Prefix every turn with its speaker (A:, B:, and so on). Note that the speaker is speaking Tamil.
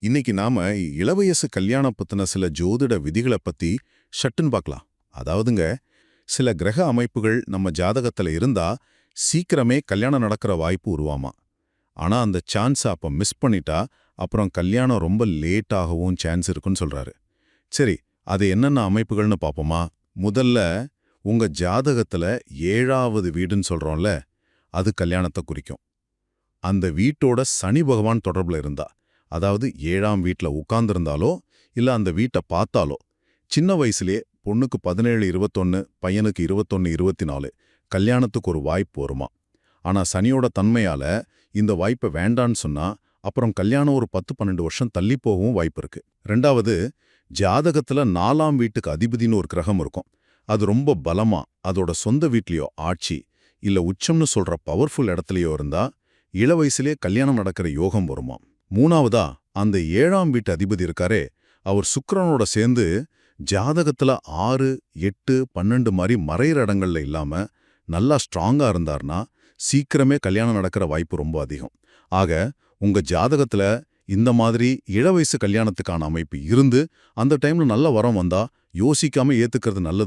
A: இன்னைக்கு நாம இளவயசு கல்யாணம் பத்தின சில ஜோதிட விதிகளை பத்தி ஷட்டுன்னு பார்க்கலாம். அதாவதுங்க, சில கிரக அமைப்புகள் நம்ம ஜாதகத்துல இருந்தா சீக்கிரமே கல்யாணம் நடக்கிற வாய்ப்பு உருவாமா. ஆனா அந்த சான்ஸை அப்ப மிஸ் பண்ணிட்டா அப்புறம் கல்யாணம் ரொம்ப லேட் ஆகவும் சான்ஸ் இருக்குன்னு சொல்றாரு. சரி, அது என்னென்ன அமைப்புகள்னு பார்ப்போமா? முதல்ல, உங்க ஜாதகத்துல 7வது வீடுன்னு சொல்றோம்ல, அது கல்யாணத்தை குறிக்கும். அந்த வீட்டோட சனி பகவான் தொடர்புல இருந்தா, அதாவது 7ஆம் வீட்ல உட்கார்ந்திருந்தாலோ இல்ல அந்த வீட்டை பார்த்தாலோ, சின்ன வயசுலயே பொண்ணுக்கு 17, 21, பையனுக்கு 21, 24 கல்யாணத்துக்கு ஒரு வாய்ப்பு வருமா. ஆனா சனியோட தன்மையால இந்த வாய்ப்பை வேண்டான்னு சொன்னா அப்புறம் கல்யாணம் ஒரு 10, 12 வருஷம் தள்ளி போகவும் வாய்ப்பு இருக்கு. ரெண்டாவது, ஜாதகத்துல 4ஆம் வீட்டுக்கு அதிபதினு ஒரு கிரகம் இருக்கும். அது ரொம்ப பலமா அதோட சொந்த வீட்லயோ ஆட்சி இல்ல உச்சம்னு சொல்ற பவர்ஃபுல் இடத்துலயோ இருந்தா இள வயசுலயே கல்யாணம் நடக்கிற யோகம் வருமாம். மூணாவதா, அந்த 7ஆம் வீட்டு அதிபதி இருக்காரே, அவர் சுக்கிரனோட சேர்ந்து ஜாதகத்துல 6, 8, 12 மாதிரி மறையிற இடங்கள்ல இல்லாம நல்லா ஸ்ட்ராங்கா இருந்தார்னா சீக்கிரமே கல்யாணம் நடக்கிற வாய்ப்பு ரொம்ப அதிகம். ஆக, உங்க ஜாதகத்துல இந்த மாதிரி இளவயசு கல்யாணத்துக்கான அமைப்பு இருந்து அந்த டைம்ல நல்ல வரம் வந்தா யோசிக்காம ஏத்துக்கிறது நல்லது.